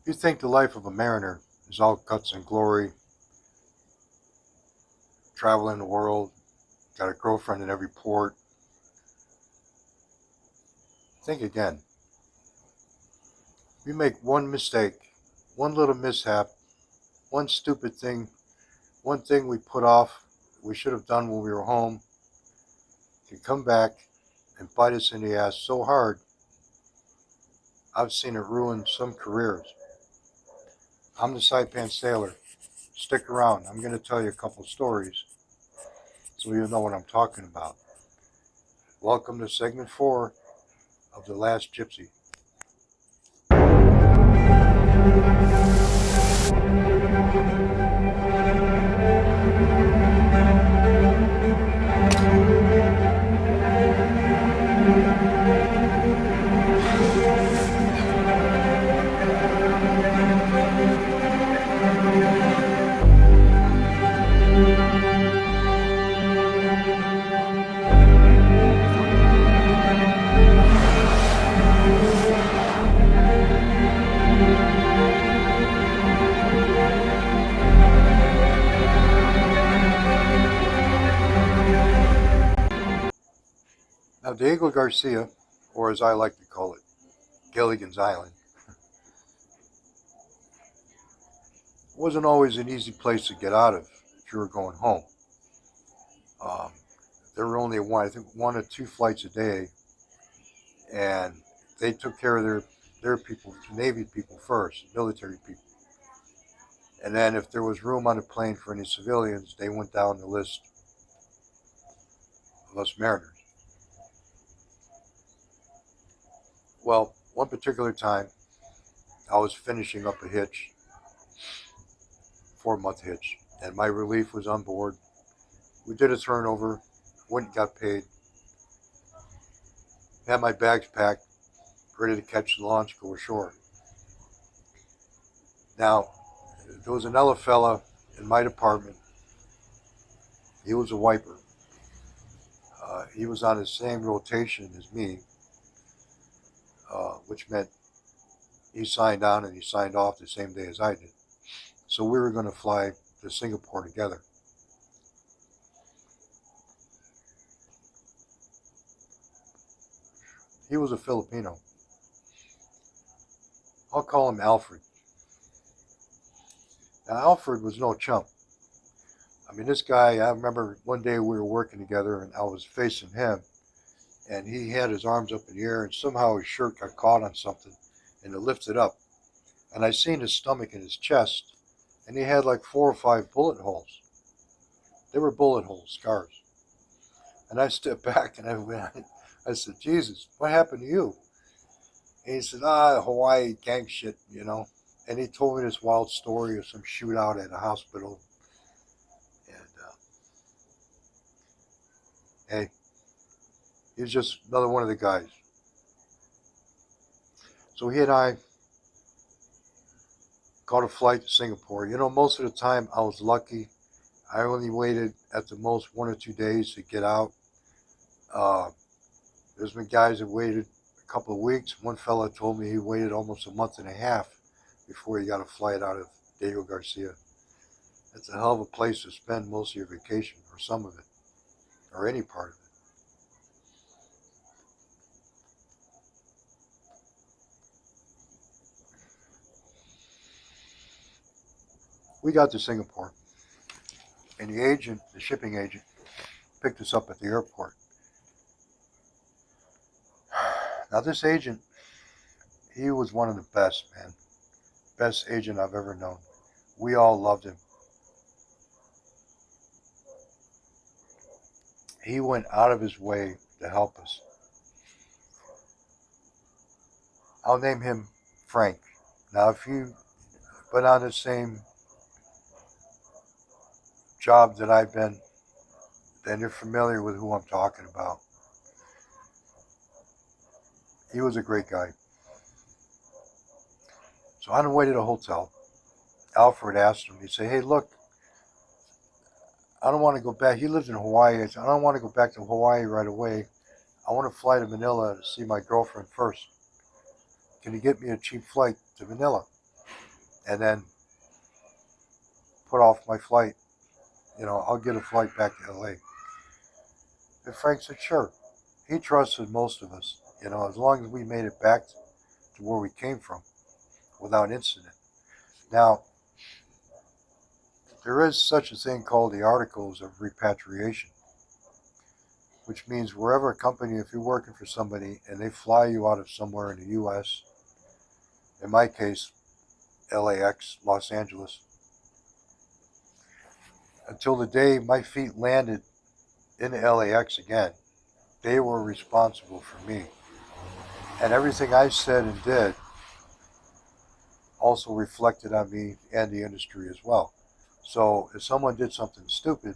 You think the life of a mariner is all guts and glory, traveling the world, got a girlfriend in every port. Think again. We make one mistake, one little mishap, one stupid thing, one thing we put off, we should have done when we were home, can come back and bite us in the ass so hard, I've seen it ruin some careers. I'm the Saipan Sailor. Stick around. I'm going to tell you a couple stories so you know what I'm talking about. Welcome to segment 4 of The Last Gypsy. Now, Diego Garcia, or as I like to call it, Giligans Island, wasn't always an easy place to get out of if you were going home. Um, there were only I think one or two flights a day, and they took care of their people, Navy people first, military people. And then if there was room on the plane for any civilians, they went down the list of us mariners. Well, one particular time, I was finishing up a hitch, 4-month hitch, and my relief was on board. We did a turnover, went and got paid, had my bags packed, ready to catch the launch, go ashore. Now, there was another fella in my department. He was a wiper. He was on the same rotation as me, which meant he signed on and he signed off the same day as I did. So we were going to fly to Singapore together. He was a Filipino. I'll call him Alfred. Now, Alfred was no chump. I mean, this guy, I remember one day we were working together and I was facing him, and he had his arms up in the air, and somehow his shirt got caught on something and it lifted up. And I seen his stomach and his chest, and he had like 4 or 5 bullet holes. They were bullet holes, scars. And I stepped back and I said, Jesus, what happened to you? And he said, Hawaii gang shit, you know. And he told me this wild story of some shootout at a hospital. And hey, he was just another one of the guys. So he and I caught a flight to Singapore. You know, most of the time I was lucky. I only waited at the most 1 or 2 days to get out. There's been guys that waited a couple of weeks. One fella told me he waited almost a month and a half before he got a flight out of Diego Garcia. That's a hell of a place to spend most of your vacation, or some of it, or any part of it. We got to Singapore, and the shipping agent, picked us up at the airport. Now, this agent, he was one of the best, man. Best agent I've ever known. We all loved him. He went out of his way to help us. I'll name him Frank. Now, if you've been on the same job that I've been, then you're familiar with who I'm talking about. He was a great guy. So on the way to the hotel, Alfred asked him, he said, hey, look, I don't want to go back. He lives in Hawaii. I said, I don't want to go back to Hawaii right away. I want to fly to Manila to see my girlfriend first. Can you get me a cheap flight to Manila? and then put off my flight. I'll get a flight back to LA. And Frank said, sure. He trusted most of us, as long as we made it back to where we came from without incident. Now, there is such a thing called the Articles of Repatriation, which means wherever a company, if you're working for somebody and they fly you out of somewhere in the U.S., in my case, LAX, Los Angeles, until the day my feet landed in LAX again, they were responsible for me. And everything I said and did also reflected on me and the industry as well. So if someone did something stupid,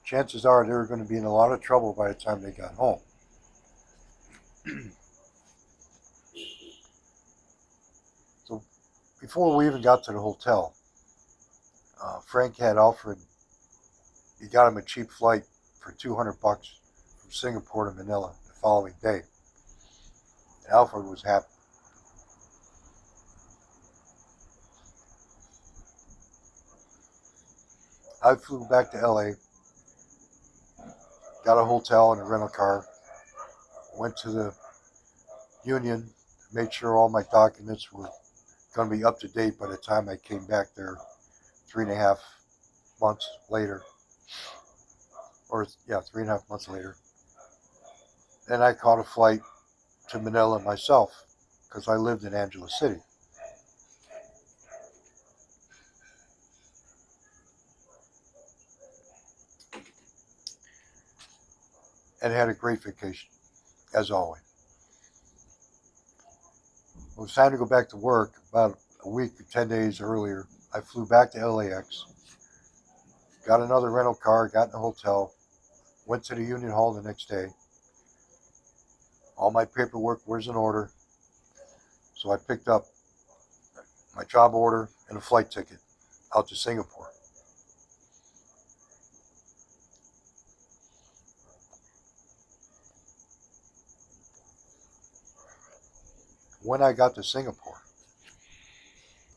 chances are they were going to be in a lot of trouble by the time they got home. So before we even got to the hotel, Frank had Alfred, he got him a cheap flight for $200 from Singapore to Manila the following day. And Alfred was happy. I flew back to LA, got a hotel and a rental car, went to the union, made sure all my documents were going to be up to date by the time I came back there 3.5 months later. 3.5 months later. And I caught a flight to Manila myself because I lived in Angeles City. And had a great vacation, as always. It was time to go back to work. About a week or 10 days earlier, I flew back to LAX, got another rental car, got in a hotel, went to the Union Hall the next day. All my paperwork was in order, so I picked up my job order and a flight ticket out to Singapore. When I got to Singapore,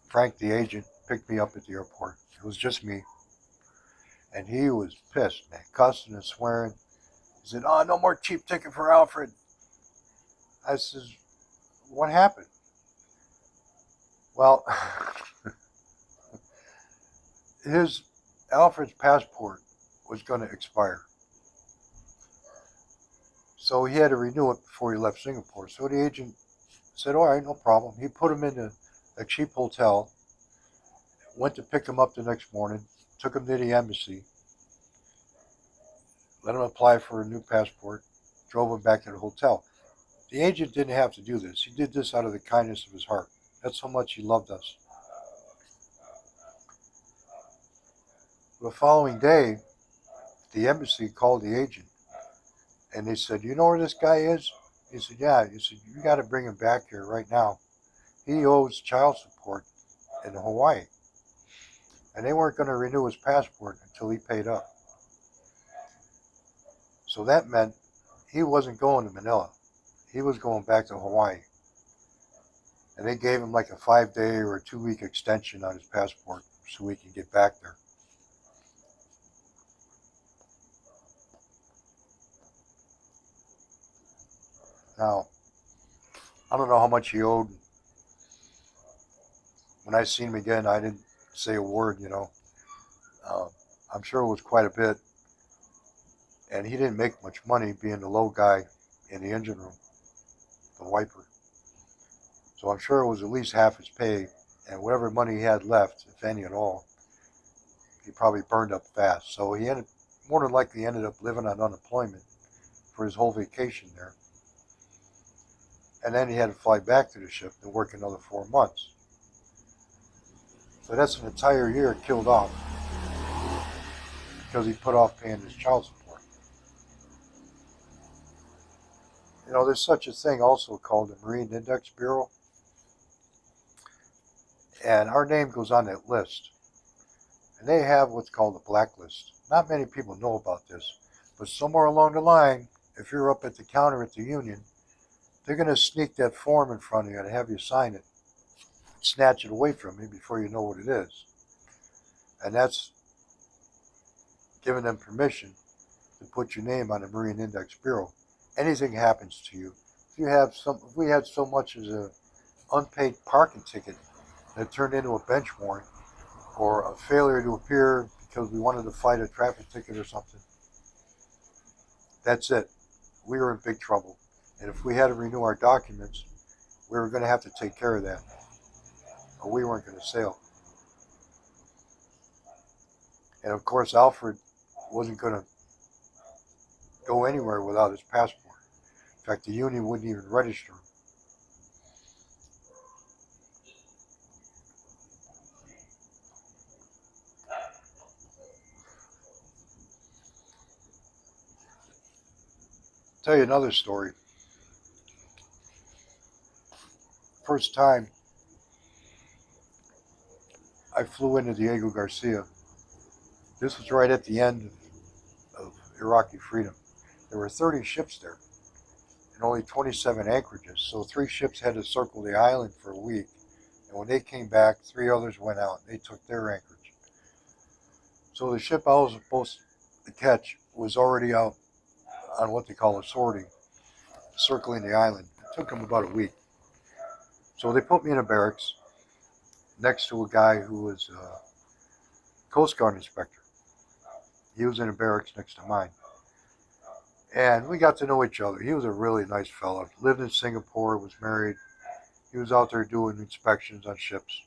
Frank, the agent, picked me up at the airport. It was just me. And he was pissed, man, cussing and swearing. He said, "Oh, no more cheap ticket for Alfred." I says, "What happened?" Well, Alfred's passport was going to expire. So he had to renew it before he left Singapore. So the agent said, all right, no problem. He put him in a cheap hotel, went to pick him up the next morning, took him to the embassy, let him apply for a new passport, drove him back to the hotel. The agent didn't have to do this. He did this out of the kindness of his heart. That's how much he loved us. The following day, the embassy called the agent, and they said, "You know where this guy is?" He said, "Yeah." He said, "You got to bring him back here right now. He owes child support in Hawaii." And they weren't going to renew his passport until he paid up. So that meant he wasn't going to Manila. He was going back to Hawaii. And they gave him like a 5-day or a 2-week extension on his passport so he could get back there. Now, I don't know how much he owed. When I seen him again, I didn't say a word, I'm sure it was quite a bit. And he didn't make much money being the low guy in the engine room, the wiper. So I'm sure it was at least half his pay. And whatever money he had left, if any at all, he probably burned up fast. So he more than likely ended up living on unemployment for his whole vacation there. And then he had to fly back to the ship and work another 4 months. So that's an entire year killed off because he put off paying his child support. There's such a thing also called the Marine Index Bureau. And our name goes on that list. And they have what's called a blacklist. Not many people know about this. But somewhere along the line, if you're up at the counter at the union, they're going to sneak that form in front of you and have you sign it. snatch it away from you before you know what it is. And that's giving them permission to put your name on the Marine Index Bureau. Anything happens to you, if we had so much as an unpaid parking ticket that turned into a bench warrant, or a failure to appear because we wanted to fight a traffic ticket or something, that's it. We were in big trouble. And if we had to renew our documents, we were going to have to take care of that, or we weren't going to sail. And of course, Alfred wasn't going to go anywhere without his passport. In fact, the union wouldn't even register him. I'll tell you another story. First time I flew into Diego Garcia, this was right at the end of Iraqi freedom. There were 30 ships there and only 27 anchorages, so 3 ships had to circle the island for a week. And when they came back, 3 others went out and they took their anchorage. So the ship I was supposed to catch was already out on what they call a sortie, circling the island. It took them about a week. So they put me in a barracks next to a guy who was a Coast Guard inspector. He was in a barracks next to mine. And we got to know each other. He was a really nice fellow. Lived in Singapore, was married. He was out there doing inspections on ships.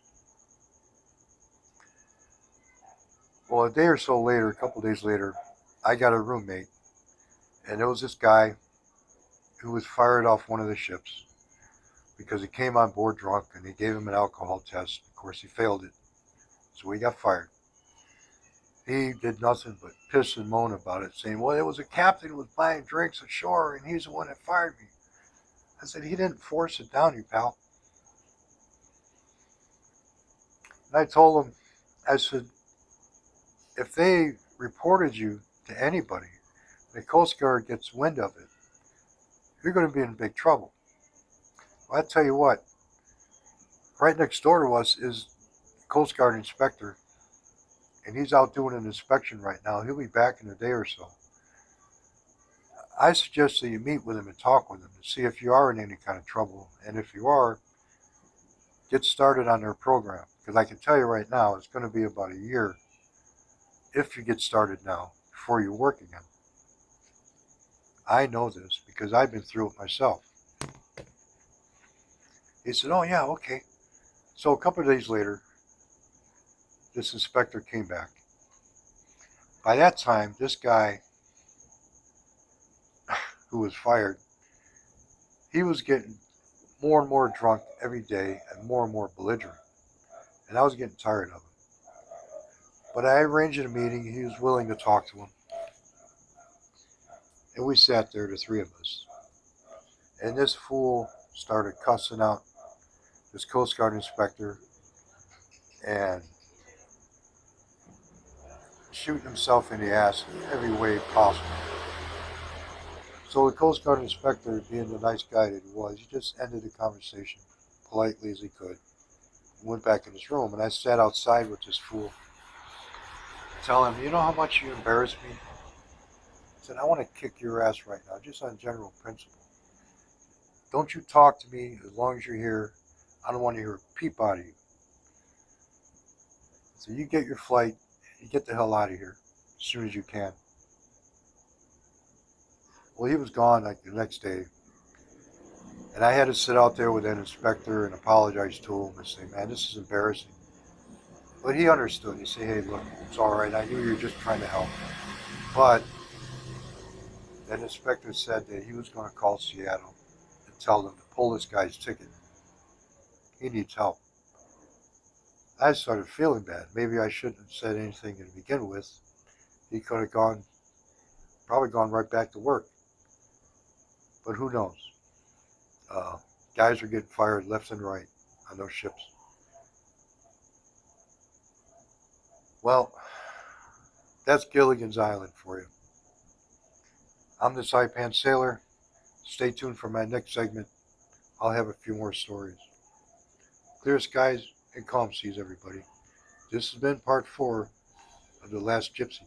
Well, a day or so later, a couple days later, I got a roommate. And there was this guy who was fired off one of the ships because he came on board drunk and they gave him an alcohol test. Of course, he failed it. So he got fired. He did nothing but piss and moan about it, saying, well, it was a captain who was buying drinks ashore and he's the one that fired me. I said, he didn't force it down you, pal. And I told him, I said, if they reported you to anybody, the Coast Guard gets wind of it, you're going to be in big trouble. Well, I tell you what, right next door to us is the Coast Guard inspector, and he's out doing an inspection right now. He'll be back in a day or so. I suggest that you meet with him and talk with him to see if you are in any kind of trouble. And if you are, get started on their program. Because I can tell you right now, it's going to be about a year, if you get started now, before you work again. I know this because I've been through it myself. He said, oh yeah, okay. So a couple of days later, this inspector came back. By that time, this guy who was fired, he was getting more and more drunk every day and more belligerent. And I was getting tired of him. But I arranged a meeting. He was willing to talk to him. And we sat there, the 3 of us. And this fool started cussing out this Coast Guard inspector and shooting himself in the ass in every way possible. So the Coast Guard inspector, being the nice guy that he was, he just ended the conversation politely as he could and went back in his room. And I sat outside with this fool, telling him, you know how much you embarrassed me? I said, I want to kick your ass right now, just on general principle. Don't you talk to me as long as you're here. I don't want to hear a peep out of you. So you get your flight, you get the hell out of here as soon as you can. Well, he was gone like the next day. And I had to sit out there with that inspector and apologize to him and say, man, this is embarrassing. But he understood. He said, hey, look, it's all right. I knew you were just trying to help. But that inspector said that he was going to call Seattle and tell them to pull this guy's ticket. He needs help. I started feeling bad. Maybe I shouldn't have said anything to begin with. He could have probably gone right back to work. But who knows? Guys are getting fired left and right on those ships. Well, that's Gilligan's Island for you. I'm the Saipan Sailor. Stay tuned for my next segment. I'll have a few more stories. Clear skies and calm seas, everybody. This has been part 4 of The Last Gypsy.